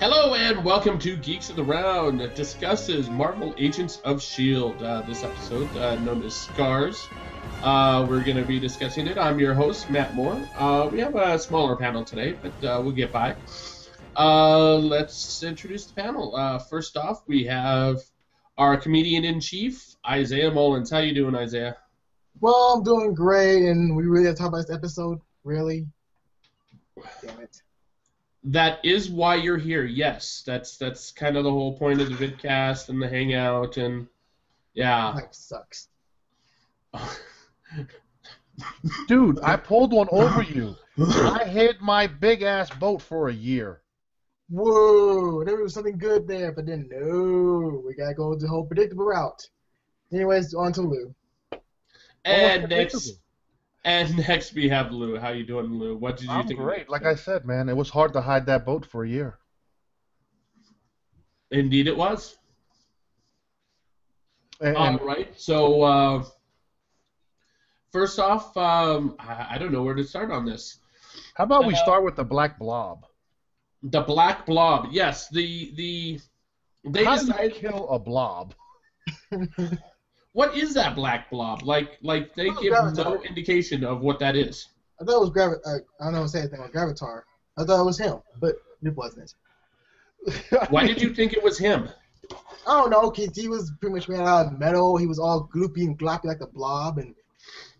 Hello and welcome to Geeks of the Round that discusses Marvel Agents of S.H.I.E.L.D. This episode, known as Scars. We're going to be discussing it. I'm your host, Matt Moore. We have a smaller panel today, but we'll get by. Let's introduce the panel. First off, we have our comedian-in-chief, Isaiah Mullins. How you doing, Isaiah? Well, I'm doing great, and we really have to talk about this episode? Really? Damn it. That is why you're here, yes. That's kind of the whole point of the Vidcast and the Hangout, and yeah. Life sucks. Dude, I pulled one over you. I hid my big-ass boat for a year. Whoa, there was something good there, but then no, we gotta go the whole predictable route. Anyways, on to Lou. And next we have Lou. How you doing, Lou? What did you think? I'm great. Like I said, man, it was hard to hide that boat for a year. Indeed it was. All right, so first off, I don't know where to start on this. How about we start with the Black Blob? The Black Blob, yes. They How do you decided kill a blob? What is that Black Blob? Like they give no indication of what that is. I thought it was I don't know what to say anything on Gravatar. I thought it was him, but it wasn't. Why did you think it was him? I don't know, because he was pretty much made out of metal. He was all gloopy and gloppy like a blob, and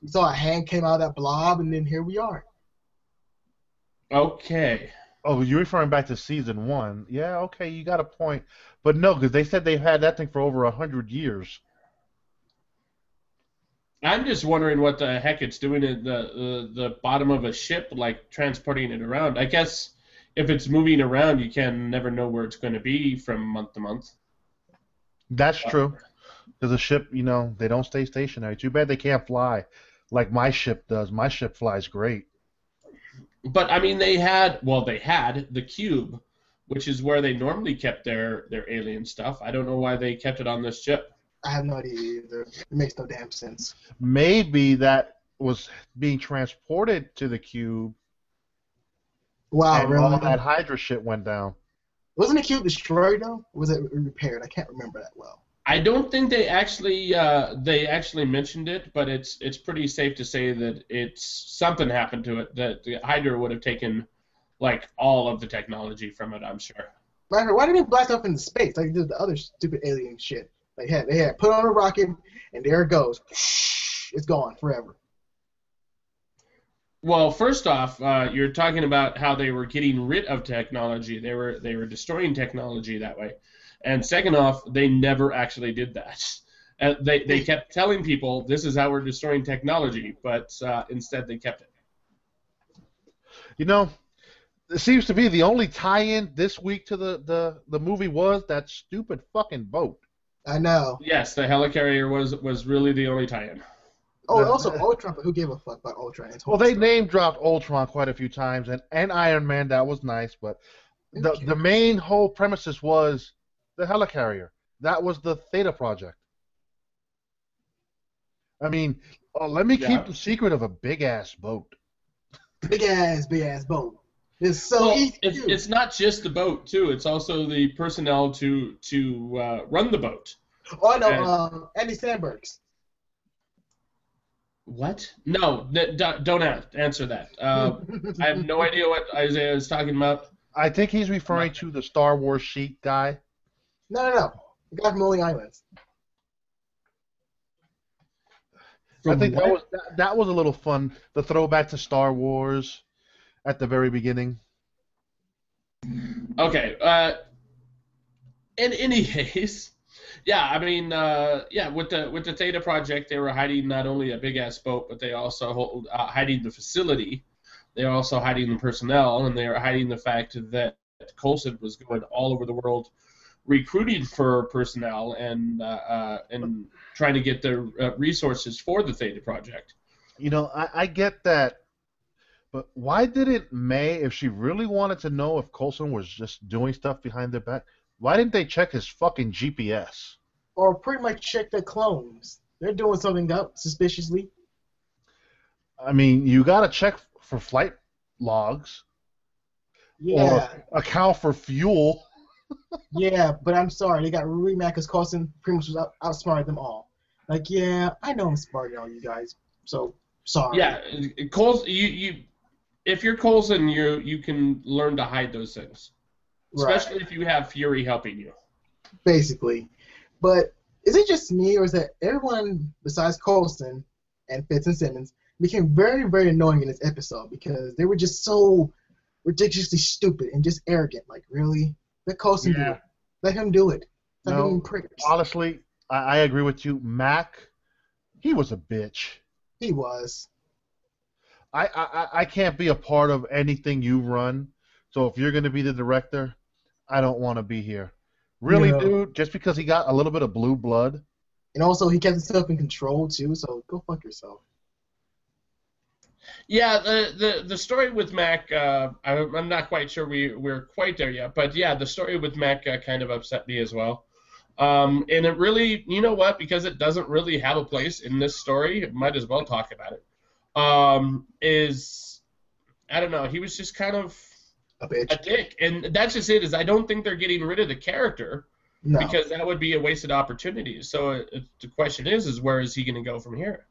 you saw a hand came out of that blob, and then here we are. Okay. Oh, you're referring back to season 1. Yeah, okay, you got a point. But no, because they said they've had that thing for over 100 years. I'm just wondering what the heck it's doing at the bottom of a ship, like transporting it around. I guess if it's moving around, you can never know where it's going to be from month to month. That's true. Because a ship, they don't stay stationary. Too bad they can't fly like my ship does. My ship flies great. But, I mean, they had the cube, which is where they normally kept their alien stuff. I don't know why they kept it on this ship. I have no idea either. It makes no damn sense. Maybe that was being transported to the cube. Wow, and really? all that Hydra shit went down. Wasn't the cube destroyed, though? Or was it repaired? I can't remember that well. I don't think they actually mentioned it, but it's pretty safe to say that something happened to it, that the Hydra would have taken like all of the technology from it, I'm sure. Why didn't they blast off into space like they did the other stupid alien shit? They had put on a rocket, and there it goes. It's gone forever. Well, first off, you're talking about how they were getting rid of technology. They were destroying technology that way. And second off, they never actually did that. They kept telling people this is how we're destroying technology, but instead they kept it. It seems to be the only tie-in this week to the movie was that stupid fucking boat. I know. Yes, the helicarrier was really the only tie-in. Oh, also Ultron, but who gave a fuck about Ultron? Well, they name-dropped Ultron quite a few times, and Iron Man, that was nice, but the main whole premises was the helicarrier. That was the Theta Project. I mean, let me keep the secret of a big-ass boat. Big-ass boat. It's so easy. It's not just the boat, too. It's also the personnel to run the boat. Oh, I know. Andy Samberg's. What? No, don't answer that. I have no idea what Isaiah is talking about. I think he's referring to the Star Wars Sheik guy. No. The guy from Lonely Islands. I think that was a little fun. The throwback to Star Wars at the very beginning. Okay. In any case, yeah. I mean, with the Theta Project, they were hiding not only a big ass boat, but they also hiding the facility. They were also hiding the personnel, and they were hiding the fact that Coulson was going all over the world recruiting for personnel and trying to get the resources for the Theta Project. I get that, but why didn't May, if she really wanted to know if Coulson was just doing stuff behind their back, why didn't they check his fucking GPS? Or pretty much check their clones. They're doing something up suspiciously. I mean, you gotta check for flight logs. Yeah. Or account for fuel. Yeah, but I'm sorry, they got really mad because Coulson pretty much was outsmarted them all. Like, yeah, I know I'm smarter than all you guys, so sorry. Yeah, Coles, if you're Coulson, you can learn to hide those things, especially Right, if you have Fury helping you. basically. But is it just me, or is that everyone besides Coulson and Fitz and Simmons became very, very annoying in this episode because they were just so ridiculously stupid and just arrogant. Like, really? Let Coulson do Yeah. it. Let him do it. Stop being No, pricks. honestly, I agree with you. Mac, he was a bitch. He was. I can't be a part of anything you run. So if you're going to be the director, I don't want to be here. Really, No. dude? Just because he got a little bit of blue blood? And also, he kept himself in control, too, so go fuck yourself. Yeah, the story with Mac, I'm not quite sure we're quite there yet, but yeah, the story with Mac kind of upset me as well. And it really, you know what? Because it doesn't really have a place in this story, might as well talk about it. Is I don't know. He was just kind of A bitch. a dick, and that's just it. Is I don't think they're getting rid of the character No. because that would be a wasted opportunity. So the question is where is he going to go from here?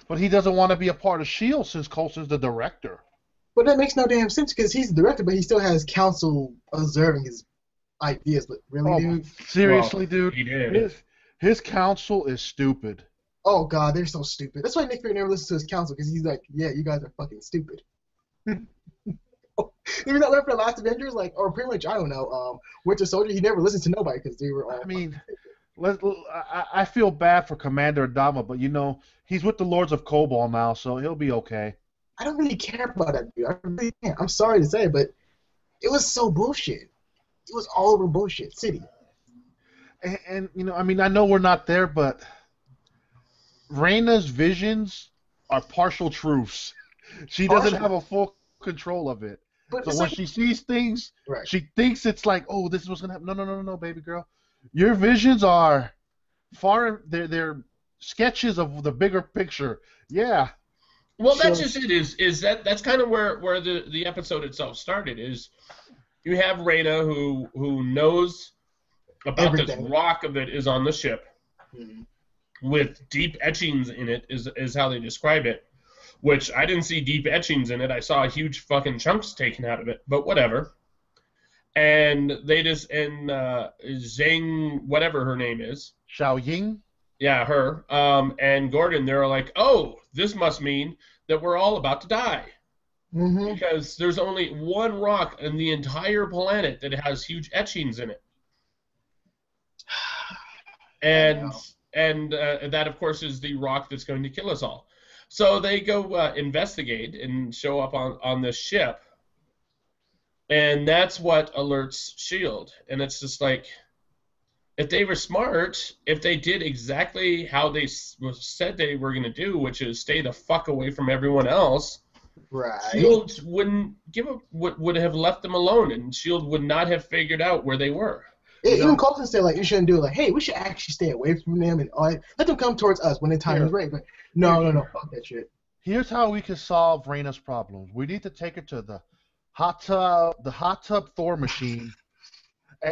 But he doesn't want to be a part of S.H.I.E.L.D. since Coulson's the director. But that makes no damn sense because he's the director, but he still has counsel observing his ideas. But really, Oh, dude? seriously, Well, dude? he did. His counsel is stupid. Oh, God, they're so stupid. That's why Nick Fury never listens to his counsel because he's like, yeah, you guys are fucking stupid. Did you not learn from the last Avengers? Like, or pretty much, I don't know, Winter Soldier, he never listened to nobody because they were all. I mean, I feel bad for Commander Adama, but you know, he's with the Lords of Kobol now, so he'll be okay. I don't really care about that dude. I really can't. I'm sorry to say, but it was so bullshit. It was all over bullshit city. And you know, I mean, I know we're not there, but Reyna's visions are partial truths. She doesn't Partial? have a full control of it. But So it's when like, she sees things, right. she thinks it's like, oh, this is what's gonna happen. No, baby girl. Your visions are far. They're sketches of the bigger picture. Yeah. Well, that's So, just it. That's kind of where the episode itself started. Is you have Reyna who knows about everything. this rock that is on the ship Mhm. with deep etchings in it is how they describe it. Which I didn't see deep etchings in it. I saw huge fucking chunks taken out of it. But whatever. And they just Zhang, whatever her name is. Xiao Ying. Yeah, her. And Gordon, they're like, oh, this must mean that we're all about to die. Mhm. Because there's only one rock in the entire planet that has huge etchings in it. And that, of course, is the rock that's going to kill us all. So they go investigate and show up on this ship. And that's what alerts S.H.I.E.L.D. And it's just like, if they were smart, if they did exactly how they said they were going to do, which is stay the fuck away from everyone else, Right. S.H.I.E.L.D. wouldn't would have left them alone, and S.H.I.E.L.D. would not have figured out where they were. Even Coulson said, like, you shouldn't do it. Like, hey, we should actually stay away from them and all that. Let them come towards us when the time is right. But no, fuck that shit. Here's how we can solve Reyna's problems. We need to take her to the hot tub Thor machine,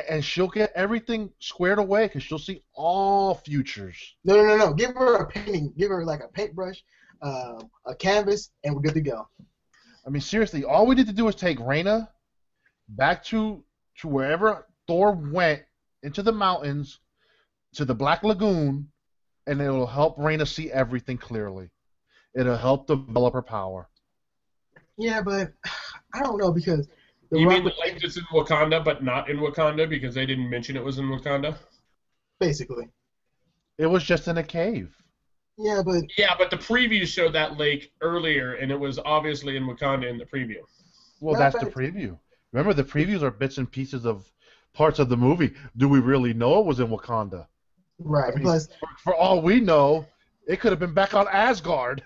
and she'll get everything squared away because she'll see all futures. No. Give her a painting. Give her like a paintbrush, a canvas, and we're good to go. I mean, seriously, all we need to do is take Reyna back to wherever Thor went, into the mountains, to the Black Lagoon, and it'll help Reyna see everything clearly. It'll help develop her power. Yeah, but I don't know because You mean like it's in Wakanda, but not in Wakanda because they didn't mention it was in Wakanda? basically. It was just in a cave. Yeah, but the preview showed that lake earlier, and it was obviously in Wakanda in the preview. Well, Matter of that's the fact- preview. Remember, the previews are bits and pieces of parts of the movie. Do we really know it was in Wakanda? right. I mean, Plus, for all we know, it could have been back on Asgard.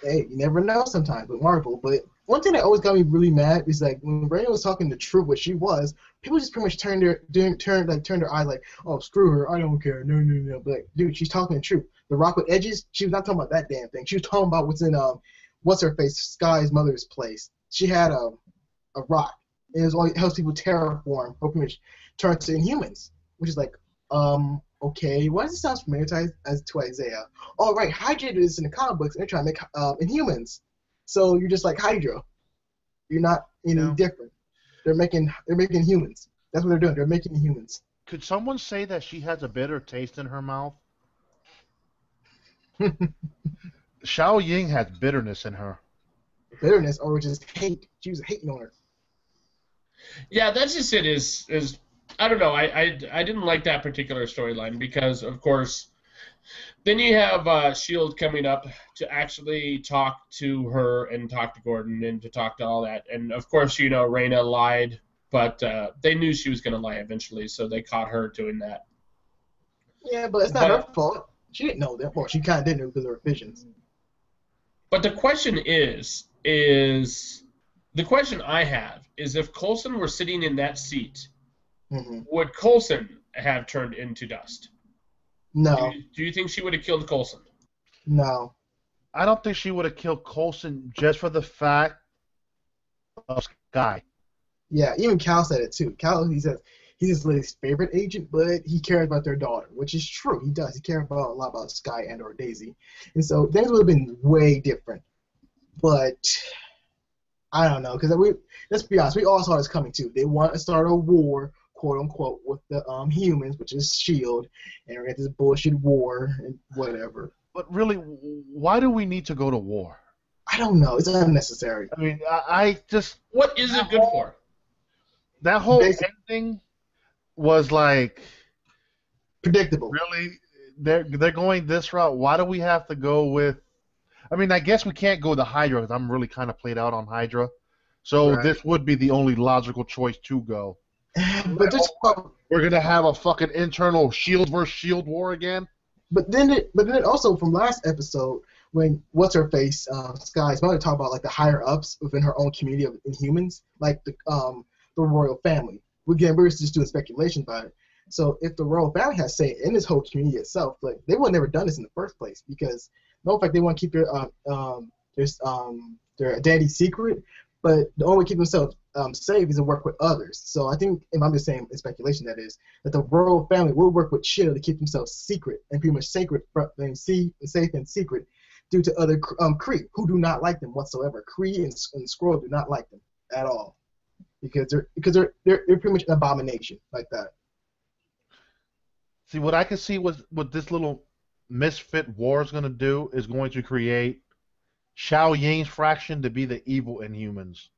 hey, you never know sometimes with Marvel. But one thing that always got me really mad is like when Reyna was talking the truth, what she was, people just pretty much turned their eyes like, oh, screw her, I don't care, no. But like, dude, she's talking the truth. The rock with edges, she was not talking about that damn thing. She was talking about what's in what's her face, Sky's mother's place. She had a rock, It helps people terraform, or pretty much turn to Inhumans, which is like, okay, why does it sound familiar to Isaiah? Oh, right, Hydra did this in the comic books, and they're trying to make Inhumans. So you're just like Hydra. You're not any different. They're making humans. That's what they're doing. They're making humans. Could someone say that she has a bitter taste in her mouth? Xiao-Ying has bitterness in her. Bitterness or just hate. She was hating on her. Yeah, that's just it. Is I don't know. I didn't like that particular storyline because, of course, then you have S.H.I.E.L.D. coming up to actually talk to her and talk to Gordon and to talk to all that. And, of course, you know, Raina lied, but they knew she was going to lie eventually, so they caught her doing that. Yeah, but it's not her fault. She didn't know that. Well, she kind of didn't know because of her visions. But the question is the question I have is if Coulson were sitting in that seat, would Coulson have turned into dust? No. Do you think she would have killed Coulson? No. I don't think she would have killed Coulson just for the fact of Sky. Yeah, even Cal said it too. Cal, he says he's his favorite agent, but he cares about their daughter, which is true. He does. He cares a lot about Sky and or Daisy. And so things would have been way different. But I don't know, because let's be honest, we all saw this coming too. They want to start a war, quote unquote, with the humans, which is S.H.I.E.L.D., and we're going to this bullshit war and whatever. But really, why do we need to go to war? I don't know. It's unnecessary. I mean, I just... What is it good for? That whole ending was like... predictable. Really? They're going this route? Why do we have to go with... I mean, I guess we can't go to Hydra because I'm really kind of played out on Hydra. So this would be the only logical choice to go. But we're going to have a fucking internal S.H.I.E.L.D. versus S.H.I.E.L.D. war again? But then it also, from last episode, when what's-her-face, Sky's mother talked about like the higher-ups within her own community of Inhumans, like the royal family. Again, we're just doing speculation about it. So if the royal family has say in this whole community itself, like they would have never done this in the first place because, no fact, they want to keep their identity secret, but the only way to keep themselves safe is to work with others. So I think, and I'm just saying in speculation that is, that the royal family will work with S.H.I.E.L.D. to keep themselves secret and pretty much sacred and safe and secret due to other Kree who do not like them whatsoever. Kree and Skrull do not like them at all because they're pretty much an abomination like that. See, what I can see what this little misfit war is going to do is going to create Xiao-Ying's fraction to be the evil Inhumans.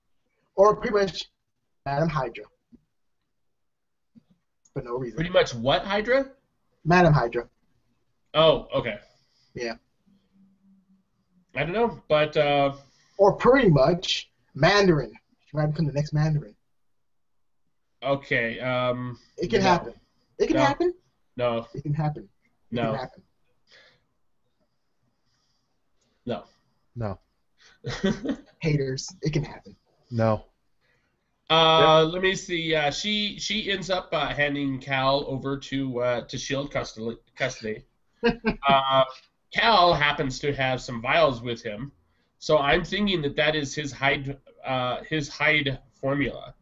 Or pretty much Madam Hydra. For no reason. Pretty much what Hydra? Madam Hydra. Oh, okay. Yeah. I don't know, but... Or pretty much Mandarin. She might become the next Mandarin. Okay, It can happen. It can happen? No. It can happen. It can happen. No. No. Haters. It can happen. No. Let me see. She ends up handing Cal over to S.H.I.E.L.D. custody. Cal happens to have some vials with him, so I'm thinking that is his hide formula.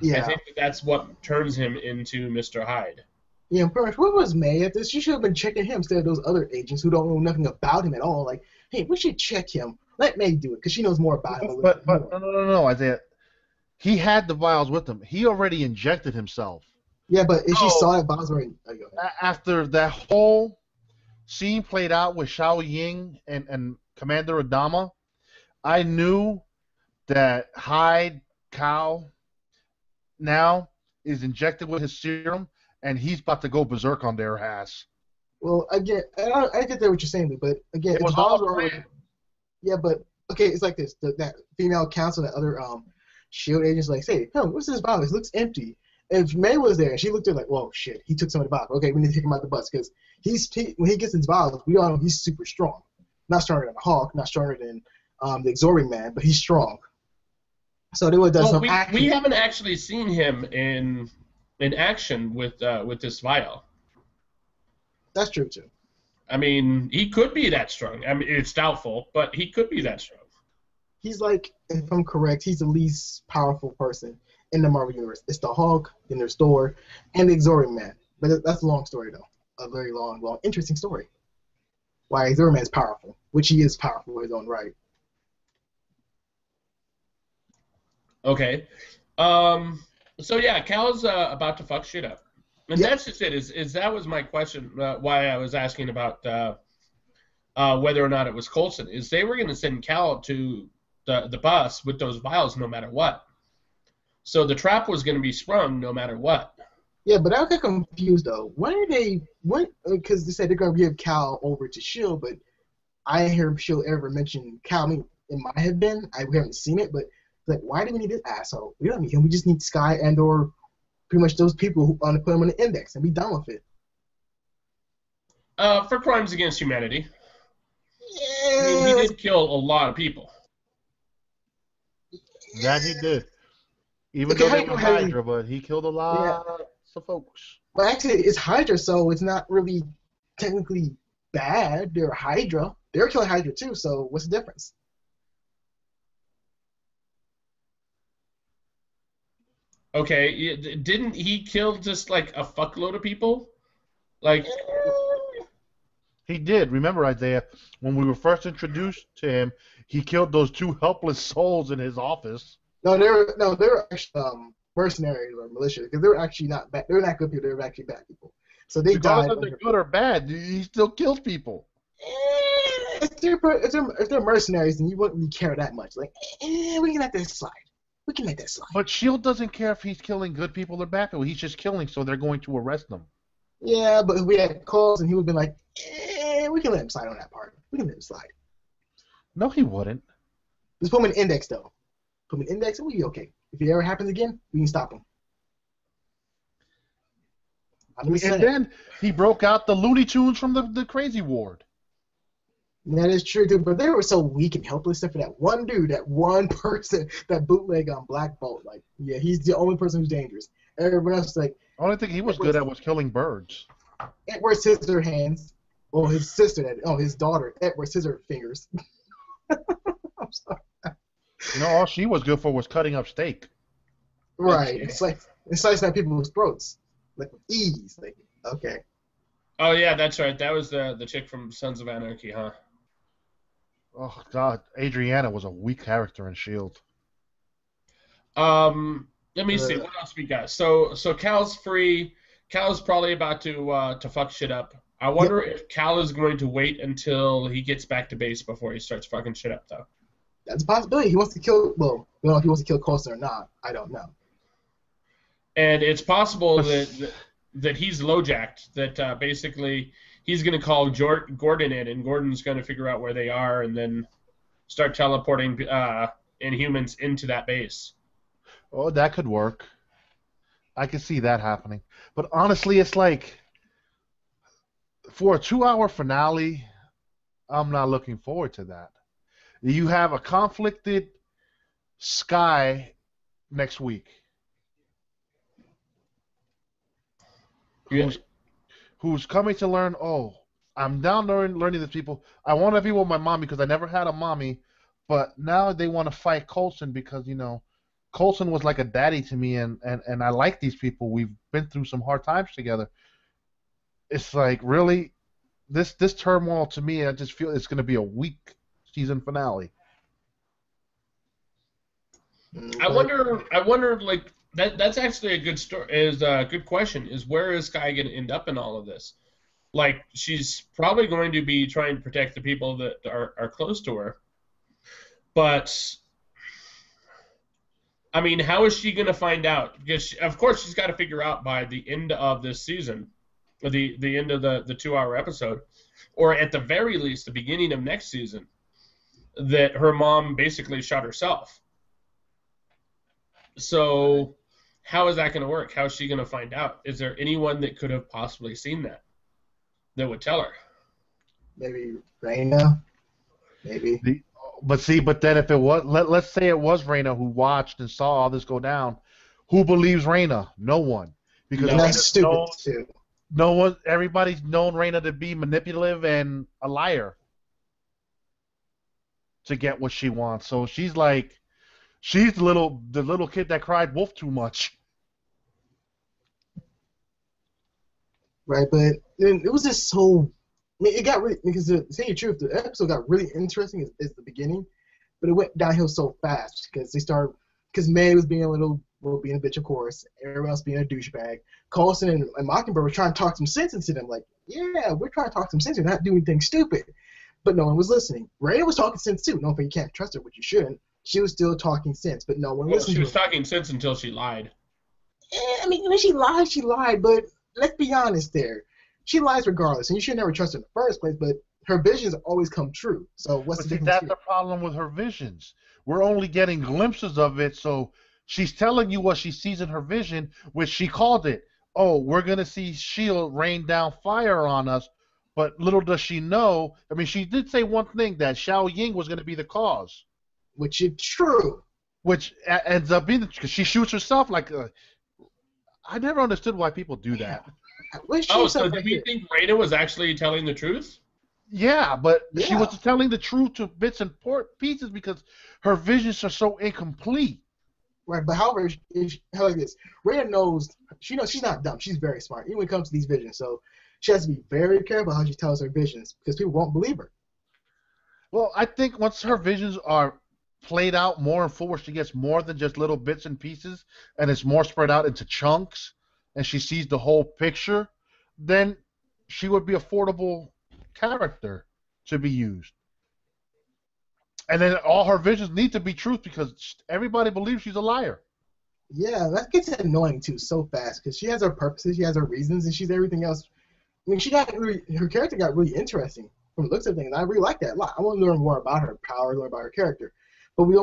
Yeah. I think that's what turns him into Mr. Hyde. Yeah, pretty much. What was May at this? She should have been checking him instead of those other agents who don't know nothing about him at all. Like, hey, we should check him. Let May do it because she knows more about him. But no, Isaiah. He had the vials with him. He already injected himself. Yeah, but if she saw that vials already... After that whole scene played out with Xiao-Ying and Commander Adama, I knew that Hyde Cal now is injected with his serum, and he's about to go berserk on their ass. Well, again, I get that what you're saying, but again, it was all yeah, but okay, it's like this: that female counsel, that other S.H.I.E.L.D. agents, like, say, what's this bottle? It looks empty. And if May was there, and she looked at it like, whoa, shit, he took some of the bottle. Okay, we need to take him out the bus because when he gets his bottles, we all know he's super strong. Not stronger than the Hawk, not stronger than the Exorbitant Man, but he's strong. So they would have done some action. We haven't actually seen him in action with this vial. That's true too. I mean, he could be that strong. I mean, it's doubtful, but he could be that strong. He's like, if I'm correct, he's the least powerful person in the Marvel Universe. It's the Hulk, then there's Thor, and the Exorium Man. But that's a long story, though. A very long, interesting story. Why Exorium Man is powerful, which he is powerful in his own right. Okay. So yeah, Cal's about to fuck shit up, and that's just it. Is that was my question? Why I was asking about whether or not it was Coulson? Is they were going to send Cal to the bus with those vials no matter what. So the trap was going to be sprung no matter what. Yeah, but I got confused though. When are they? Because they said they're going to give Cal over to S.H.I.E.L.D, but I didn't hear S.H.I.E.L.D ever mention Cal. I mean, it might have been. We haven't seen it, but like, why do we need this asshole? We don't need him. We just need Sky and or pretty much those people who want to put him on the index and be done with it. For crimes against humanity. Yeah. I mean, he did kill a lot of people. That he did. Even though they were Hydra, but he killed a lot of folks. But actually, it's Hydra, so it's not really technically bad. They're Hydra. They're killing Hydra too, so what's the difference? Okay, didn't he kill just like a fuckload of people? Like, he did. Remember, Isaiah, when we were first introduced to him, he killed those two helpless souls in his office. No, they were actually mercenaries or militia because they were actually not bad. They were not good people. They were actually bad people. So they died. Regardless if they're good or bad, he still kills people. If they're mercenaries, then you wouldn't really care that much. Like, we can let that slide. We can let that slide. But S.H.I.E.L.D. doesn't care if he's killing good people or bad people. He's just killing, so they're going to arrest him. Yeah, but if we had Coulson, he would have been like, we can let him slide on that part. We can let him slide. No, he wouldn't. Just put him in index, though. Put him in index, and we'll be okay. If it ever happens again, we can stop him. And then he broke out the Looney Tunes from the crazy ward. That is true, dude. But they were so weak and helpless except for that one dude, that one person, that bootleg on Black Bolt. Like, yeah, he's the only person who's dangerous. Everyone else is like. The only thing he was good at was killing birds. Edward Scissorhands. Well, his sister, his daughter, Edward Scissorfingers. I'm sorry. All she was good for was cutting up steak. Right. Okay. It's slicing at people's throats. Like, with ease. Like, okay. Oh, yeah, that's right. That was the chick from Sons of Anarchy, huh? Oh, God. Adriana was a weak character in S.H.I.E.L.D. Let me see. What else we got? So Cal's free. Cal's probably about to fuck shit up. I wonder if Cal is going to wait until he gets back to base before he starts fucking shit up, though. That's a possibility. He wants to kill. Well, we don't know if he wants to kill Coulson or not. I don't know. And it's possible that he's low-jacked. That basically he's going to call Gordon in, and Gordon's going to figure out where they are, and then start teleporting Inhumans into that base. Oh, that could work. I could see that happening. But honestly, it's like, for a 2-hour finale, I'm not looking forward to that. You have a conflicted Sky next week. Who's coming to learn, I'm down learning these people. I want to be with my mommy because I never had a mommy, but now they want to fight Coulson because, Coulson was like a daddy to me, and I like these people. We've been through some hard times together. It's like, really, this turmoil to me, I just feel it's going to be a weak season finale. I wonder, like, that's actually a good story. Is a good question. Is where is Sky going to end up in all of this? Like, she's probably going to be trying to protect the people that are close to her, but I mean, how is she going to find out? Because, of course, she's got to figure out by the end of this season, or the end of the 2-hour episode, or at the very least, the beginning of next season, that her mom basically shot herself. So how is that going to work? How is she going to find out? Is there anyone that could have possibly seen that would tell her? Maybe Raina. Maybe. But then if it was, let's say it was Raina who watched and saw all this go down, who believes Raina? No one. Because that's stupid too. No one. Everybody's known Raina to be manipulative and a liar to get what she wants. So she's like, She's the little kid that cried wolf too much. Right, but it was just so. I mean, it got really because to say the truth, the episode got really interesting is the beginning, but it went downhill so fast because May was being being a bitch, of course. Everyone else being a douchebag. Coulson and Mockingbird were trying to talk some sense into them, like, yeah, we're trying to talk some sense. We're not doing anything stupid, but no one was listening. Raina was talking sense too. No, but you can't trust her, which you shouldn't. She was still talking sense, but no one listened. She was talking sense until she lied. I mean, when she lied, but let's be honest there. She lies regardless, and you should never trust her in the first place, but her visions always come true. So what's the difference That's here? the problem with her visions. We're only getting glimpses of it, so she's telling you what she sees in her vision, which she called it. Oh, we're going to see S.H.I.E.L.D. rain down fire on us, but little does she know. I mean, she did say one thing, that Xiao Ying was going to be the cause. Which is true. Which ends up being, because she shoots herself like I never understood why people do that. So did we think Raina was actually telling the truth? Yeah, but she was telling the truth to bits and pieces because her visions are so incomplete. Right, but however, how like this, Raina knows she's not dumb. She's very smart, even when it comes to these visions. So she has to be very careful how she tells her visions because people won't believe her. Well, I think once her visions are played out more and full, where she gets more than just little bits and pieces, and it's more spread out into chunks, and she sees the whole picture, then she would be affordable character to be used. And then all her visions need to be truth because everybody believes she's a liar. Yeah, that gets annoying too so fast because she has her purposes, she has her reasons, and she's everything else. I mean, her character got really interesting from the looks of things. I really like that a lot. I want to learn more about her power, learn about her character. But we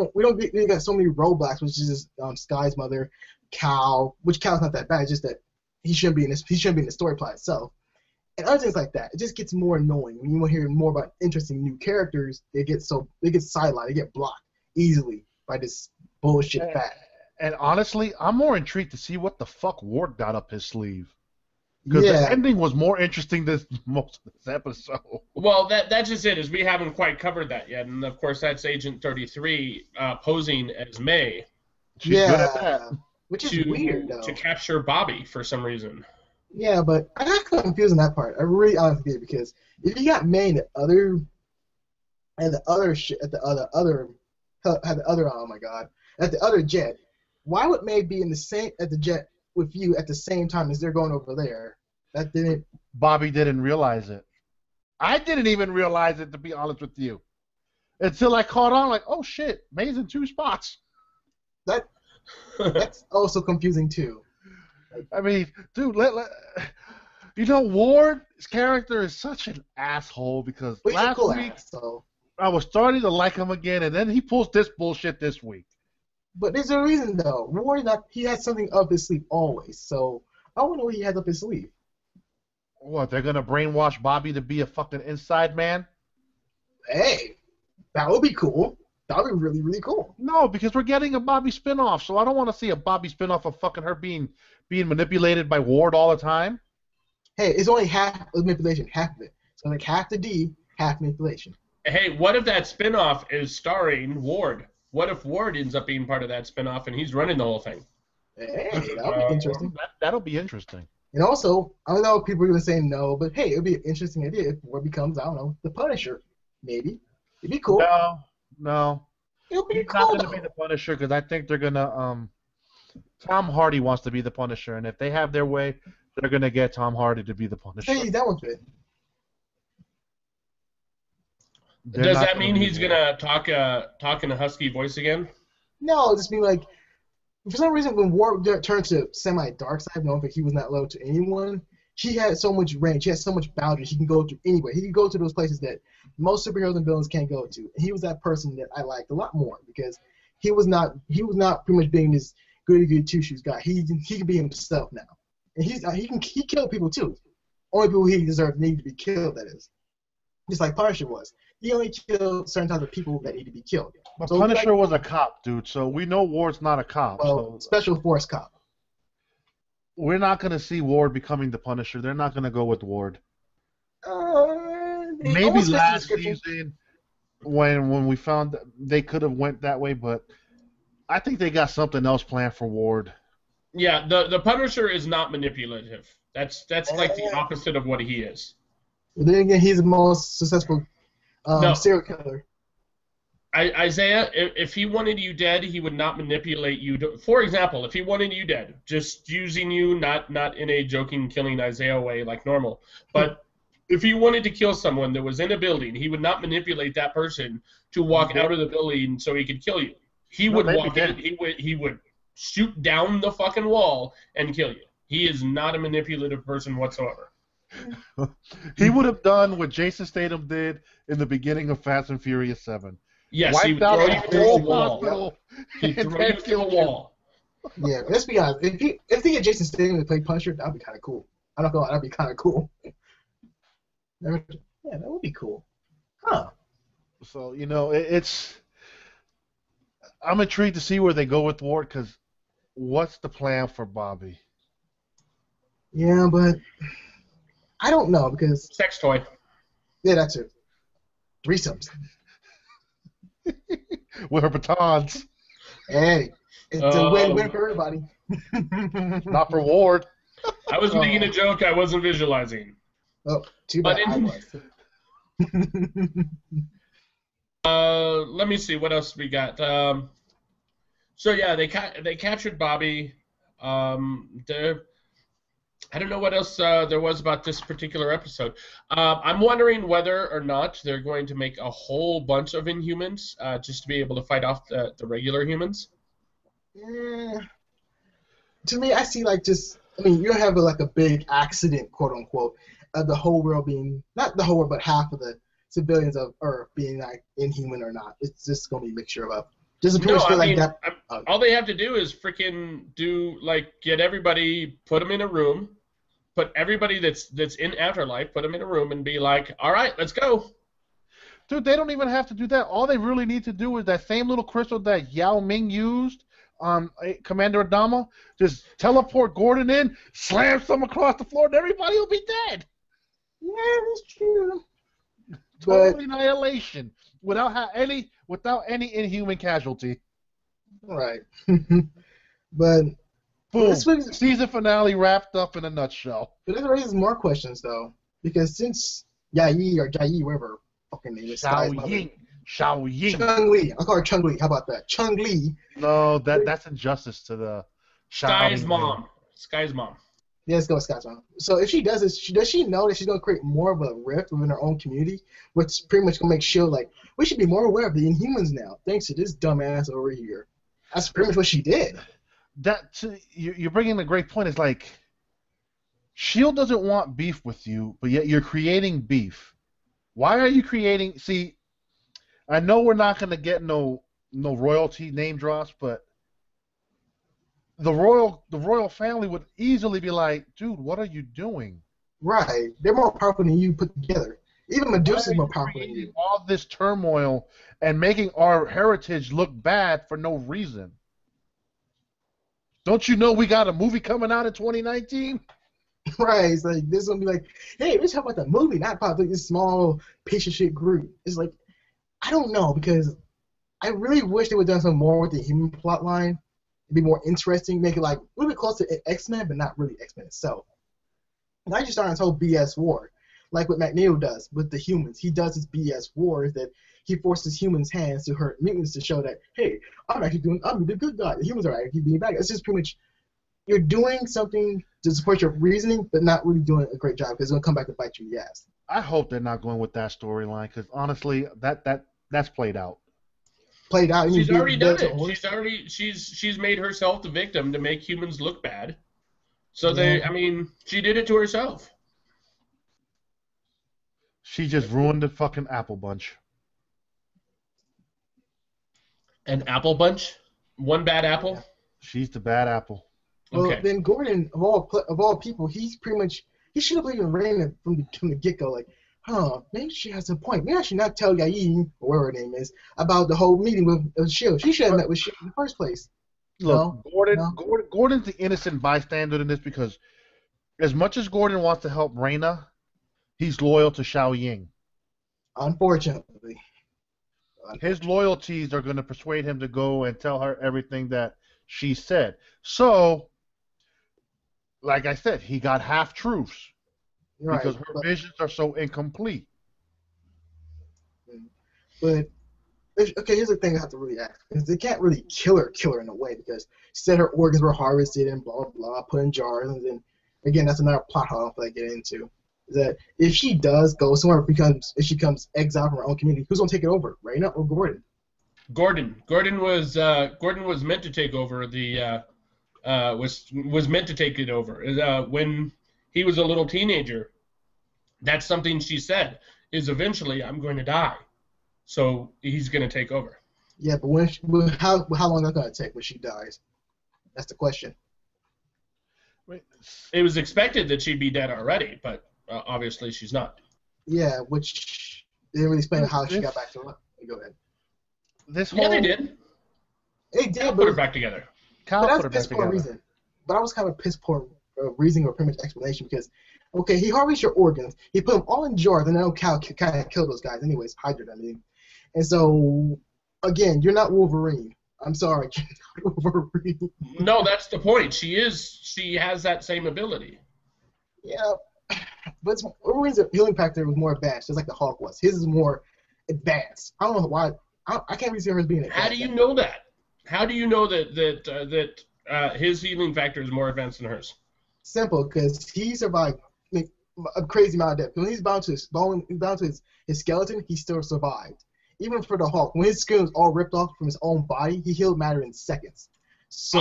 got so many roadblocks, which is Sky's mother, Cal, which Cal's not that bad. It's just that he shouldn't be in the story plot itself. And other things like that. It just gets more annoying. When you want to hear more about interesting new characters, they get sidelined, they get blocked easily by this bullshit fact. And honestly, I'm more intrigued to see what the fuck Ward got up his sleeve. Because the ending was more interesting than most of this episode. Well, that's just it, is we haven't quite covered that yet. And, of course, that's Agent 33 posing as May. She's good at that. Which is weird, though. To capture Bobby for some reason. Yeah, but I got confused on that part. I really honestly did, because if you got May and the other jet, why would May be in the same at the jet with you at the same time as they're going over there? That didn't. Bobby didn't realize it. I didn't even realize it, to be honest with you, until I caught on. Like, oh shit, May's in two spots. That's also confusing too. I mean, dude, Ward's character is such an asshole because last week I was starting to like him again, and then he pulls this bullshit this week. But there's a reason, though. Ward, he has something up his sleeve always, so I want to know what he has up his sleeve. What, they're going to brainwash Bobby to be a fucking inside man? Hey, that would be cool. That would be really, really cool. No, because we're getting a Bobby spinoff, so I don't want to see a Bobby spinoff of fucking her being manipulated by Ward all the time. Hey, it's only half manipulation, half of it. So like half the D, half manipulation. Hey, what if that spinoff is starring Ward? What if Ward ends up being part of that spinoff and he's running the whole thing? Hey, that'll be interesting. That'll be interesting. And also, I don't know if people are going to say no, but hey, it would be an interesting idea if Ward becomes, I don't know, the Punisher. Maybe. It'd be cool. No. It'll be He's cool. not going to be the Punisher because I think they're going to. Tom Hardy wants to be the Punisher, and if they have their way, they're going to get Tom Hardy to be the Punisher. Hey, that one's good. Does that mean he's going to talk in a husky voice again? No, just mean like, for some reason, when Ward turned to semi-dark side, knowing that he was not loyal to anyone, he had so much range, he had so much boundaries he can go to anywhere. He can go to those places that most superheroes and villains can't go to. And he was that person that I liked a lot more because he was not pretty much being this goody two-shoes guy. He can be himself now. And he killed people too. Only people he deserved need to be killed, that is. Just like Punisher was. He only killed certain types of people that need to be killed. But so Punisher was a cop, dude, so we know Ward's not a cop. Well, so special force cop. We're not going to see Ward becoming the Punisher. They're not going to go with Ward. Maybe last season when we found they could have went that way, but I think they got something else planned for Ward. Yeah, the Punisher is not manipulative. That's like the opposite of what he is. But then again, he's the most successful No. serial killer. Isaiah, if he wanted you dead, he would not manipulate you. For example, if he wanted you dead, just using you, not in a joking, killing Isaiah way like normal, but if he wanted to kill someone that was in a building, he would not manipulate that person to walk out of the building so he could kill you. He would walk in. He would shoot down the fucking wall and kill you. He is not a manipulative person whatsoever. He would have done what Jason Statham did in the beginning of Fast and Furious 7. Yes, he would throw you through the wall. He'd throw you through the wall. Yeah, let's be honest. If they get Jason Statham to play Punisher, that'd be kind of cool. I'm not gonna lie, that'd be kind of cool. Yeah, that would be cool. Huh. So, I'm intrigued to see where they go with Ward, because what's the plan for Bobby? Yeah, but I don't know, because... Sex toy. Yeah, that's it. Threesomes. With her batons. Hey, it's a win-win for everybody. Not for Ward. I was making a joke I wasn't visualizing. Oh, too bad I was. Let me see what else we got. So yeah, they captured Bobby. I don't know what else there was about this particular episode. I'm wondering whether or not they're going to make a whole bunch of Inhumans just to be able to fight off the regular humans. Yeah. To me, I see you have a big accident, quote unquote, of the whole world being, not the whole world, but half of the civilians of Earth being like inhuman or not. It's just going to be a mixture of Doesn't pretty much feel like that. All they have to do is freaking get everybody, put them in a room, put everybody that's in Afterlife, put them in a room and be like, all right, let's go. Dude, they don't even have to do that. All they really need to do is that same little crystal that Yao Ming used on Commander Adama, just teleport Gordon in, slam some across the floor, and everybody will be dead. Yeah, that's true. Total annihilation without any inhuman casualty. Right. But boom, season finale wrapped up in a nutshell. But this raises more questions though, because since Yayi or Jai, whatever fucking name is, Xiao Ying. Chung-Li. I'll call her Chung-Li. How about that? Chung-Li. No, that's injustice to the Sky's mom. Sky's mom. Yeah, let's go with Scott's mom. So if she does this, does she know that she's going to create more of a rift within her own community, which pretty much going to make S.H.I.E.L.D. like, we should be more aware of the Inhumans now, thanks to this dumbass over here. That's pretty much what she did. You're bringing a great point. It's like, S.H.I.E.L.D. doesn't want beef with you, but yet you're creating beef. Why are you creating... See, I know we're not going to get no royalty name drops, but the royal family would easily be like, dude, what are you doing? Right. They're more powerful than you put together. Even Medusa's more powerful than you. All this turmoil and making our heritage look bad for no reason. Don't you know we got a movie coming out in 2019? Right. It's like, this is going to be like, hey, let's talk about the movie, not about this small piece of shit group. It's like, I don't know, because I really wish they would have done some more with the human plot line. It'd be more interesting, make it like a little bit closer to X-Men, but not really X-Men itself. And I just started this whole BS war, like what Magneto does with the humans. He does his BS wars that he forces humans' hands to hurt mutants to show that, hey, I'm the good guy. The humans are actually being bad. It's just pretty much, you're doing something to support your reasoning, but not really doing a great job, because it's going to come back to bite you in the ass. I hope they're not going with that storyline, because honestly, that's played out. Played out. She's already done it. She's made herself the victim to make humans look bad. So she did it to herself. She just ruined the fucking Apple Bunch. An apple bunch? One bad apple? She's the bad apple. Well, Okay. then Gordon, of all people, he should have even ran it from the get-go, like, maybe she has a point. Maybe I should not tell Yayi, or whatever her name is, about the whole meeting with S.H.I.E.L.D. She should have met with S.H.I.E.L.D. in the first place. Look, Gordon's the innocent bystander in this, because as much as Gordon wants to help Raina, he's loyal to Xiao Ying. Unfortunately. His loyalties are going to persuade him to go and tell her everything that she said. So, like I said, he got half truths because Right, her visions are so incomplete. but okay, here's the thing I have to really ask, because they can't really kill her in a way, because she said her organs were harvested and blah blah blah, put in jars, and then again that's another plot hole I don't feel like getting into. Is that if she does go somewhere, if she becomes exiled from her own community, who's gonna take it over, Raina or Gordon? Gordon was meant to take over was meant to take it over when he was a little teenager. That's something she said is eventually I'm going to die, so he's going to take over. Yeah, but how long is that gonna take when she dies? That's the question. It was expected that she'd be dead already, but obviously she's not. Yeah, which they didn't really explain how she got back to life. Go ahead. Yeah, they did. They did, Cal but put her back together. Cal but put her that's back piss poor together. reason. But I was kind of piss poor reasoning or pretty much explanation, because okay, he harvested your organs, he put them all in jars, and then Cal kind of killed those guys anyways, Hydra, I mean. And so again, you're not Wolverine. I'm sorry, you're not Wolverine. No, that's the point. She has that same ability. Yeah, but Wolverine's healing factor was more advanced, just like the Hulk was. His is more advanced. I don't know why. I can't really see her as being advanced. How do you know that? How do you know that his healing factor is more advanced than hers? Simple, because he survived a crazy amount of death. When he's bound to his bone, bound to his skeleton, he still survived. Even for the Hulk, when his skin was all ripped off from his own body, he healed matter in seconds. So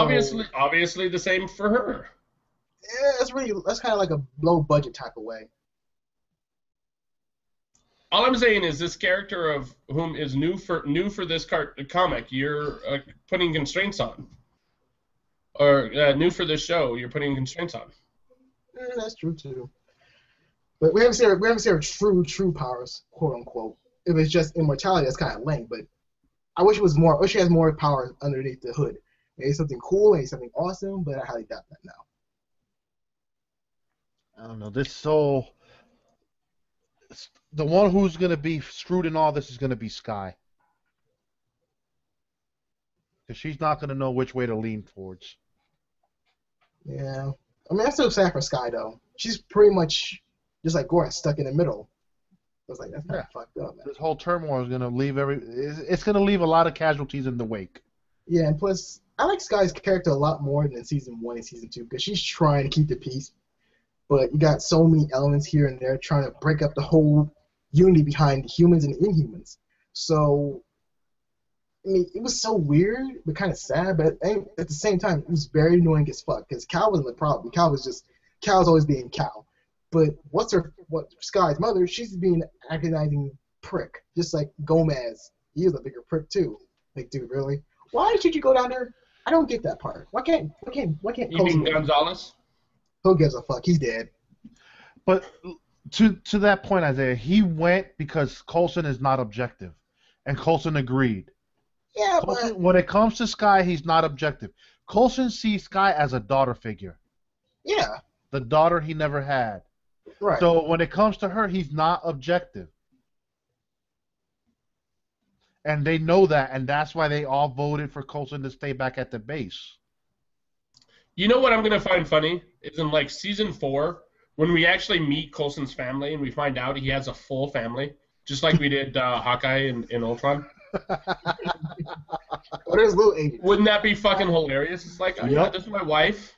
Obviously the same for her. Yeah, that's kind of like a low budget type of way. All I'm saying is this character of whom is new for this comic, you're putting constraints on, or new for this show, you're putting constraints on. That's true too. But we haven't seen her true powers, quote unquote. If it's just immortality, that's kind of lame. But I wish it was more. I wish she has more powers underneath the hood. Maybe something cool, maybe something awesome. But I highly doubt that now. I don't know. The one who's going to be screwed in all this is going to be Skye. Because she's not going to know which way to lean towards. Yeah. I mean, I'm still sad for Skye, though. She's pretty much just like Gordon, stuck in the middle. I was like, that's kind of fucked up, man. This whole turmoil is going to leave it's going to leave a lot of casualties in the wake. Yeah, and plus, I like Skye's character a lot more than Season 1 and Season 2, because she's trying to keep the peace. But you got so many elements here and there trying to break up the whole unity behind the humans and the Inhumans. So, I mean, it was so weird, but kind of sad. But at the same time, it was very annoying as fuck, because Cal wasn't the problem. Cal's always being Cal. But what Skye's mother, she's being an agonizing prick, just like Gomez. He is a bigger prick too. Like, dude, really? Why should you go down there? I don't get that part. Why can't You mean Gonzalez? Who gives a fuck? He's dead. But to that point, Isaiah, he went because Coulson is not objective, and Coulson agreed. Yeah, Coulson, but when it comes to Skye, he's not objective. Coulson sees Skye as a daughter figure. Yeah. The daughter he never had. Right. So when it comes to her, he's not objective. And they know that, and that's why they all voted for Coulson to stay back at the base. You know what I'm going to find funny? Is in like Season 4, when we actually meet Coulson's family and we find out he has a full family, just like we did Hawkeye in Ultron. What is little Aiden? Wouldn't that be fucking hilarious? It's like, yeah, this is my wife,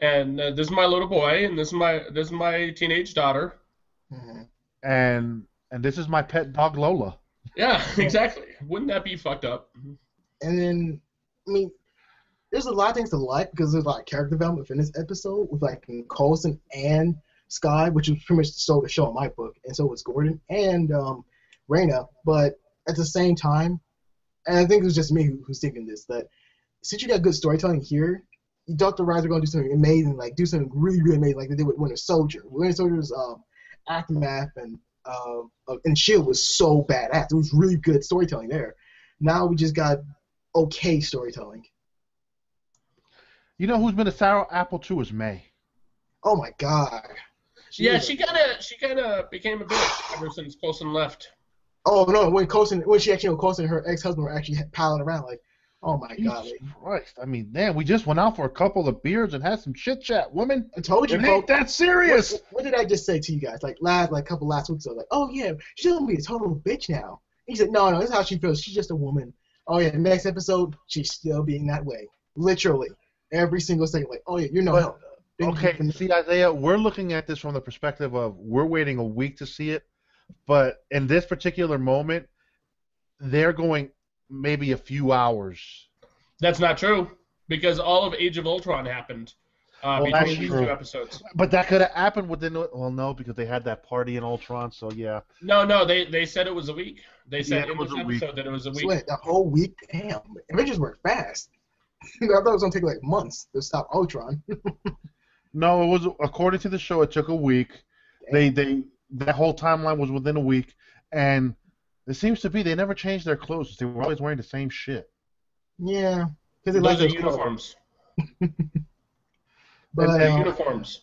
and this is my little boy, and this is my teenage daughter. Mm-hmm. And this is my pet dog Lola. Yeah, exactly. Wouldn't that be fucked up? And then, I mean, there's a lot of things to like, because there's a lot of character development in this episode with like Coulson and Skye, which was pretty much stole the show in my book, and so was Gordon and Raina. But at the same time, and I think it was just me who's thinking this, that since you got good storytelling here, Dr. Rise are going to do something amazing, like do something really, really amazing, like they did with Winter Soldier. Winter Soldier's aftermath and S.H.I.E.L.D. was so badass. It was really good storytelling there. Now we just got okay storytelling. You know who's been a sour apple too is May. Oh my god. She kind of became a bitch ever since Coulson left. Oh no, when she actually Coulson and her ex-husband were actually piling around, like, oh my god, Jesus like, Christ. I mean, damn, we just went out for a couple of beers and had some chit chat, woman. I told you, It bro. ain't that serious. What did I just say to you guys? Like couple last weeks ago, like, oh yeah, she's gonna be a total bitch now. He said, no, this is how she feels. She's just a woman. Oh yeah, next episode, she's still being that way. Literally, every single second, like, oh yeah, you're no help. Okay, see, Isaiah, we're looking at this from the perspective of we're waiting a week to see it, but in this particular moment, they're going maybe a few hours. That's not true, because all of Age of Ultron happened between these two episodes. But that could have happened within. Well, no, because they had that party in Ultron, so yeah. No, they said it was a week. They said in it was this a week. episode that it was a week. So wait, the whole week? Damn, Avengers work fast. I thought it was gonna take like months to stop Ultron. No, it was according to the show. It took a week. That whole timeline was within a week, and it seems to be they never changed their clothes. They were always wearing the same shit. Yeah, because they Those like are uniforms. But They're uniforms.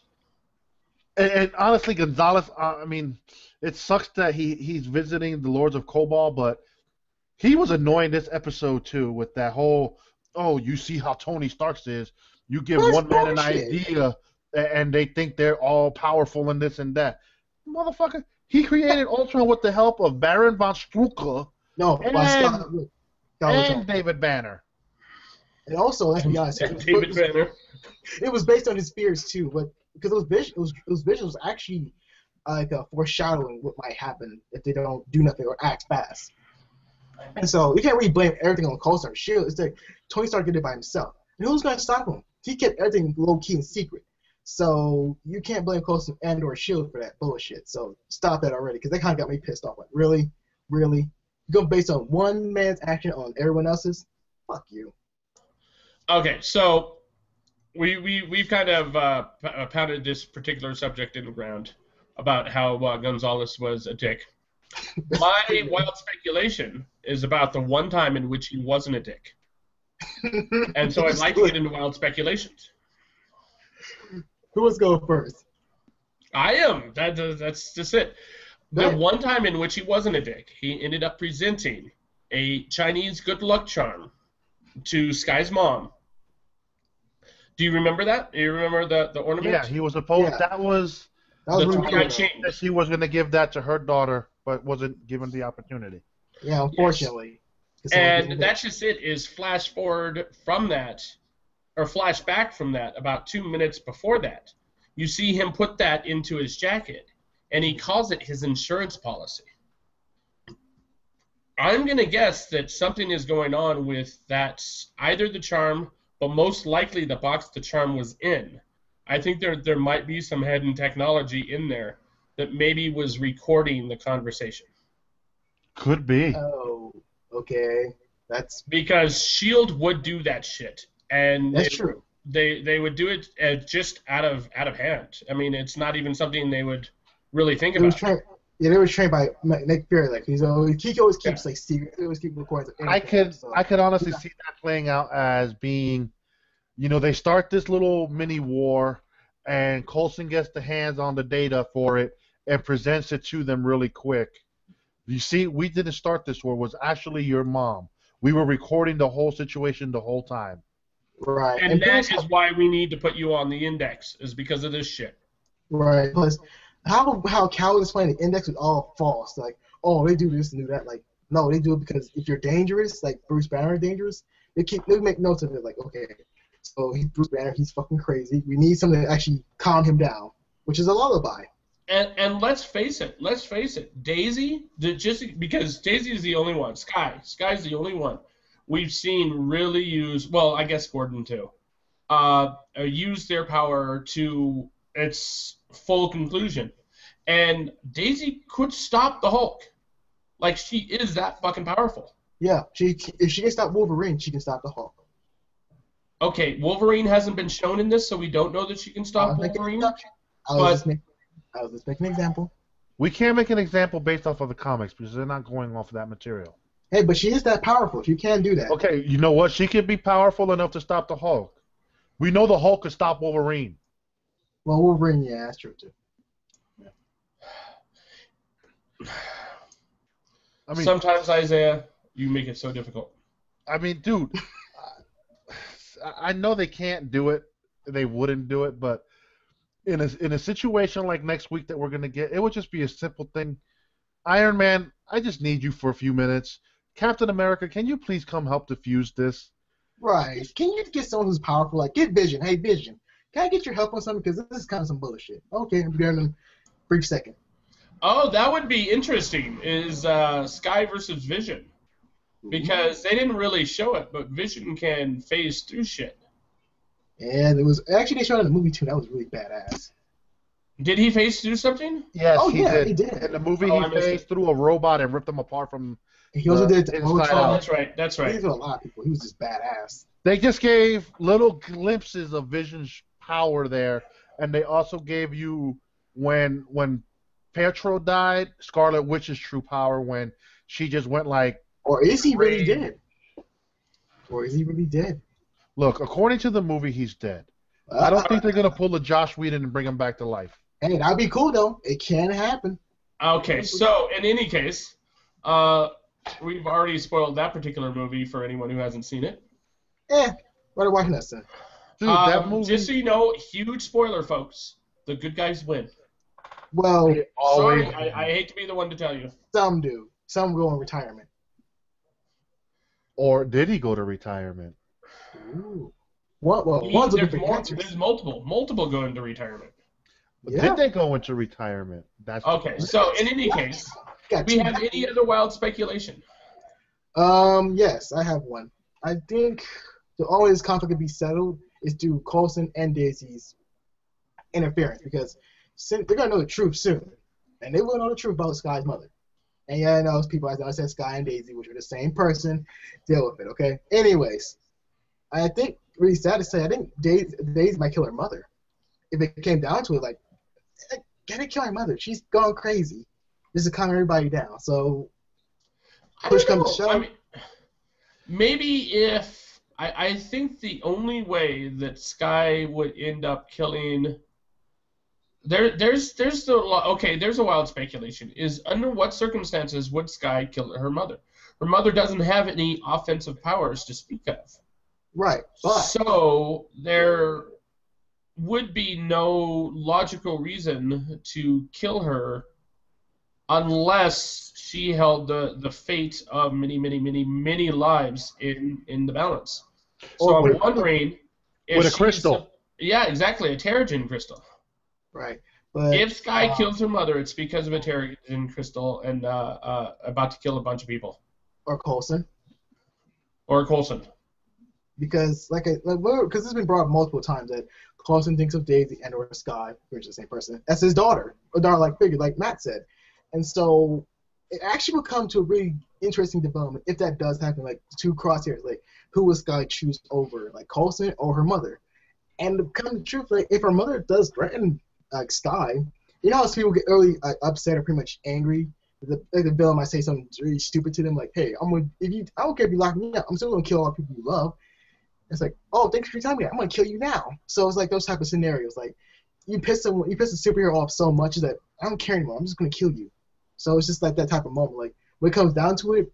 And honestly, Gonzalez, I mean, it sucks that he's visiting the Lords of Cobalt, but he was annoying this episode too with that whole, oh, you see how Tony Stark's is. You give one man an idea, and they think they're all powerful and this and that. Motherfucker, he created Ultron with the help of Baron von Strucker and David Banner. And also, let's be honest, David Banner. It was based on his fears too, but because those visions was actually like a foreshadowing what might happen if they don't do nothing or act fast. And so you can't really blame everything on Coulson or S.H.I.E.L.D. It's like Tony Stark did it by himself, and who's going to stop him? He kept everything low key and secret. So you can't blame Coulson and or S.H.I.E.L.D. for that bullshit. So stop that already, because that kind of got me pissed off. Like, really? You go based on one man's action on everyone else's? Fuck you. Okay, so we've kind of pounded this particular subject in the ground about how Gonzalez was a dick. My wild speculation is about the one time in which he wasn't a dick. And so I'd like to get into wild speculations. Who wants to go first? I am. That's just it. The one time in which he wasn't a dick, he ended up presenting a Chinese good luck charm to Sky's mom. Do you remember that? Do you remember the ornament? Yeah, he was supposed. Yeah. That was Really that she was going to give that to her daughter, but wasn't given the opportunity. Yeah, unfortunately. Yes. And that's just it. Is flash forward from that, or flash back from that about 2 minutes before that. You see him put that into his jacket, and he calls it his insurance policy. I'm going to guess that something is going on with that, either the charm, but most likely the box the charm was in. I think there might be some hidden technology in there that maybe was recording the conversation. Could be. Oh, okay. That's because S.H.I.E.L.D. would do that shit, and that's true. They would do it just out of hand. I mean, it's not even something they would really think about. They were trained by Nick Fury. Like he always keeps like secret. He always keeps recording. I could honestly see that playing out as being, they start this little mini war, and Coulson gets the hands on the data for it and presents it to them really quick. You see, we didn't start this war. It was actually your mom. We were recording the whole situation the whole time. Right. And that is why we need to put you on the index, is because of this shit. Right. Plus, how Cal was explaining the index was all false. Like, oh, they do this and do that. Like, no, they do it because if you're dangerous, like Bruce Banner is dangerous, they make notes of it. Like, okay, so he's Bruce Banner, he's fucking crazy. We need something to actually calm him down, which is a lullaby. And let's face it, Daisy, because Daisy is the only one. Sky's the only one we've seen really use. Well, I guess Gordon too. Use their power to its full conclusion, and Daisy could stop the Hulk. Like, she is that fucking powerful. Yeah, if she can stop Wolverine, she can stop the Hulk. Okay, Wolverine hasn't been shown in this, so we don't know that she can stop Wolverine. I was just making an example. We can't make an example based off of the comics because they're not going off of that material. Hey, but she is that powerful. She can do that. Okay, you know what? She could be powerful enough to stop the Hulk. We know the Hulk could stop Wolverine. Well, Wolverine, yeah, that's true too. Yeah. I mean, Sometimes, Isaiah, you make it so difficult. I mean, dude, I know they can't do it. They wouldn't do it, but in a situation like next week that we're gonna get, it would just be a simple thing. Iron Man, I just need you for a few minutes. Captain America, can you please come help defuse this? Right. Can you get someone who's powerful? Like, get Vision. Hey, Vision, can I get your help on something? Because this is kind of some bullshit. Okay, I'm going in a brief second. Oh, that would be interesting. Is Sky versus Vision? Because they didn't really show it, but Vision can phase through shit. And it was actually they showed it in the movie too. That was really badass. Did he phase through something? Yes, Oh, he yeah, did. he did. In the movie, Oh, I he missed phased it. through a robot and ripped them apart from. He also did Inside Ultron. Out. That's right. That's He right. did a lot of people. He was just badass. They just gave little glimpses of Vision's power there, and they also gave you when Pietro died, Scarlet Witch's true power when she just went like. Or is he really Crazy. dead? Or is he really dead? Look, according to the movie, he's dead. I don't think they're gonna pull a Josh Whedon and bring him back to life. Hey, that'd be cool though. It can happen. Okay, so in any case, we've already spoiled that particular movie for anyone who hasn't seen it. What are we watching that then? Dude, that movie. Just so you know, huge spoiler, folks. The good guys win. Well, always. Sorry, I hate to be the one to tell you. some do. Some go in retirement. Or did he go to retirement? Ooh. What? Well, one's a There's different answer. there's multiple going into retirement. Yeah. Did they go into retirement? That's Okay, so in any case, Got we you. have any other wild speculation? Yes, I have one. I think the only this conflict can be settled is through Coulson and Daisy's interference because they're gonna know the truth soon, and they will know the truth about Sky's mother. And yeah, I know those people, as I said, Sky and Daisy, which are the same person, deal with it, okay? Anyways, I think, really sad to say, I think Daisy might kill her mother. If it came down to it, like, get her kill her mother. She's gone crazy. This is calm everybody down. So, push comes to shove. I mean, maybe if I think the only way that Sky would end up killing there's a wild speculation is under what circumstances would Sky kill her mother? Her mother doesn't have any offensive powers to speak of. Right, but So there would be no logical reason to kill her unless she held the fate of many lives in the balance. So I'm wondering if with a she's crystal. Yeah, exactly, a Terrigen crystal. right, but If Sky kills her mother, it's because of a Terrigen crystal and about to kill a bunch of people. or Coulson, Or Coulson. because because it's been brought up multiple times that Coulson thinks of Daisy and or Sky, which is the same person, as his daughter, a daughter-like figure, like Matt said, and so it actually will come to a really interesting development if that does happen, like two crosshairs, like who will Sky choose over, like Coulson or her mother? And to come to the truth, like if her mother does threaten Sky, you know how people get early upset or pretty much angry. The villain might say something really stupid to them, like, "Hey, I don't care if you lock me up. I'm still gonna kill all the people you love." It's like, "Oh, thanks for telling me that. I'm gonna kill you now." So it's like those type of scenarios. Like you piss a superhero off so much that I don't care anymore. I'm just gonna kill you. So it's just like that type of moment. Like when it comes down to it,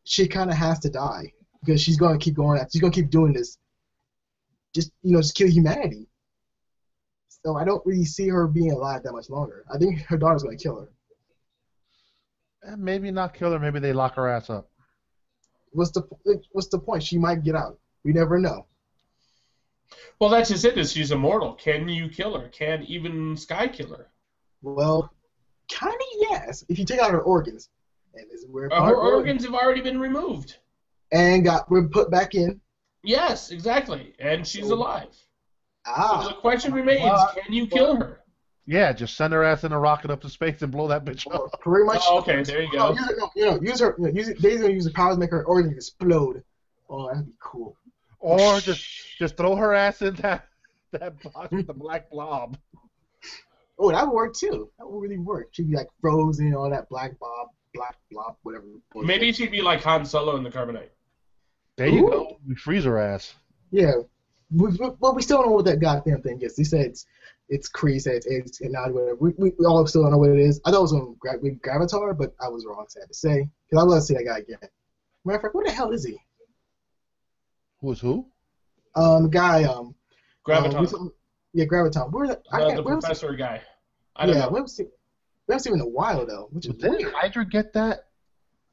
she kind of has to die because she's gonna keep going. She's gonna keep doing this. Just kill humanity. So I don't really see her being alive that much longer. I think her daughter's gonna kill her. Maybe not kill her. Maybe they lock her ass up. What's the point? She might get out. We never know. Well, that's just it. Is she's immortal? Can you kill her? Can even Sky kill her? Well, kind of yes. If you take out her organs, and this is where Her organs have already been removed. and were put back in. Yes, exactly, and she's alive. So the Ah, question remains: can you kill her? Yeah, just send her ass in a rocket up to space and blow that bitch up. pretty much. Oh, okay, there you go. Use her. Daisy gonna use her powers to make her organs explode. Oh, that'd be cool. Or just throw her ass in that box with the black blob. Oh, that would work too. That would really work. She'd be like frozen, all that black blob, whatever. Maybe she'd be like Han Solo in the Carbonite. There you Ooh. go. We freeze her ass. Yeah. But we still don't know what that goddamn thing is. He said it's Kree, said it's not whatever. We all still don't know what it is. I thought it was on Gravitar, but I was wrong, sad to say. Because I want to see that guy again. Matter of fact, what the hell is he? Who's who? The guy. Graviton. Yeah, Graviton. Where the professor guy. I don't know. We haven't seen him in a while though, which is Didn't weird. Hydra get that?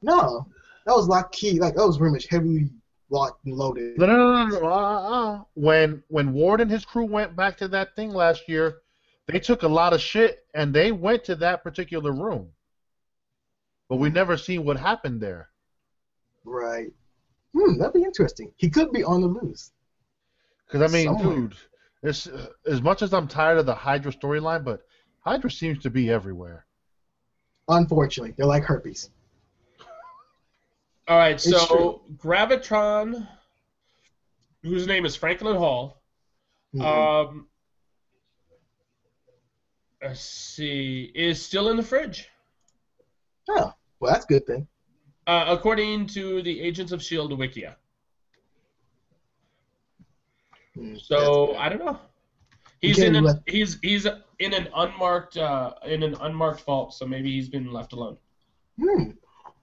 No, that was lock key. Like that was very much heavily locked and loaded. No. When Ward and his crew went back to that thing last year, they took a lot of shit and they went to that particular room. But we never seen what happened there. Right. That'd be interesting. He could be on the loose. Because, I mean, Somewhere. dude, it's, as much as I'm tired of the Hydra storyline, but Hydra seems to be everywhere. Unfortunately, they're like herpes. All right, It's so true. Gravitron, whose name is Franklin Hall, Mhm. let's see, is still in the fridge. Oh, well, that's a good thing. According to the Agents of S.H.I.E.L.D. Wikia. That's So good. I don't know. You He's can't in let- he's in an unmarked vault, so maybe he's been left alone.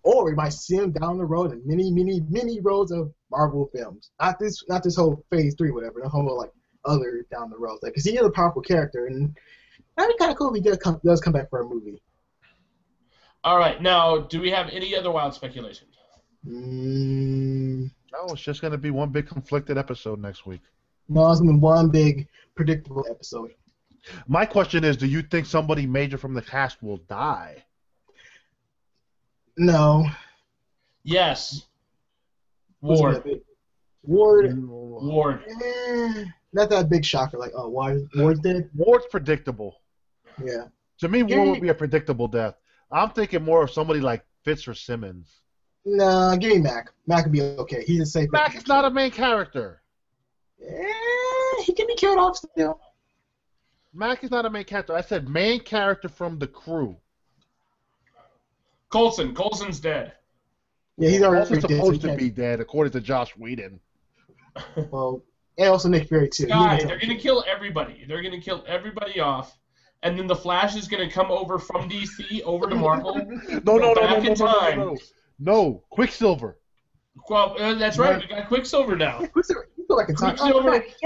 Or we might see him down the road in many roads of Marvel films. Not this whole Phase 3, whatever. The whole like other down the road. Like, cause he is a powerful character, and that'd be kind of cool if he does come back for a movie. All right, now do we have any other wild speculation? No, No, it's just going to be one big conflicted episode next week. it's gonna be one big predictable episode. My question is, do you think somebody major from the cast will die? No. Yes. Who's Ward. that big? Ward. Not that big shocker. Like, oh, Ward's dead? Ward's predictable. Yeah. To me, Ward would be a predictable death. I'm thinking more of somebody like Fitz or Simmons. Nah, give me Mac. Mac would be okay. He's a safe. Mac is not a main character. He can be killed off still. Mac is not a main character. I said main character from the crew. Coulson. Coulson's dead. Yeah, he's already Also dead. supposed to be dead, according to Josh Whedon. Well, and also Nick Fury too. Guy, they're gonna kill everybody. They're gonna kill everybody off, and then the Flash is gonna come over from DC over to Marvel. No, Quicksilver. Well, that's right. We got Quicksilver now.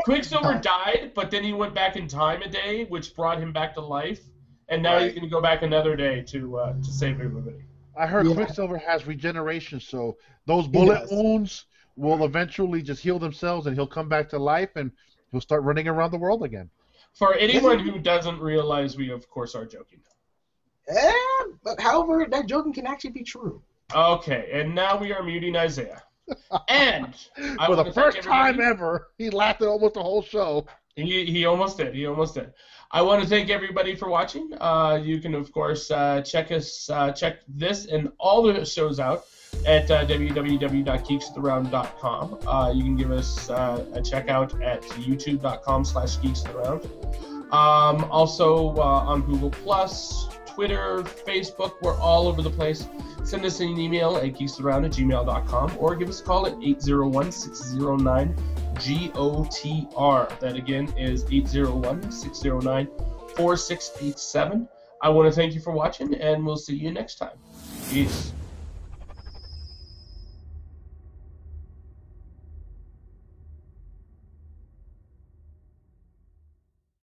Quicksilver died, but then he went back in time a day, which brought him back to life, and now he's gonna go back another day to save everybody. I heard Quicksilver has regeneration, so those bullet wounds will eventually just heal themselves, and he'll come back to life, and he'll start running around the world again. For anyone who doesn't realize, we of course are joking. But however, that joking can actually be true. Okay, and now we are muting Isaiah. And for the first time ever, he laughed at almost the whole show. He almost did. He almost did. I want to thank everybody for watching. You can of course check this and all the shows out at www.geeksaround.com. You can give us a check out at youtube.com/geeksaround. Also on Google+, Twitter, Facebook, we're all over the place. Send us an email at geeksaround@gmail.com or give us a call at 801-609-GOTR. That again is 801-609-4687. I want to thank you for watching, and we'll see you next time. Peace.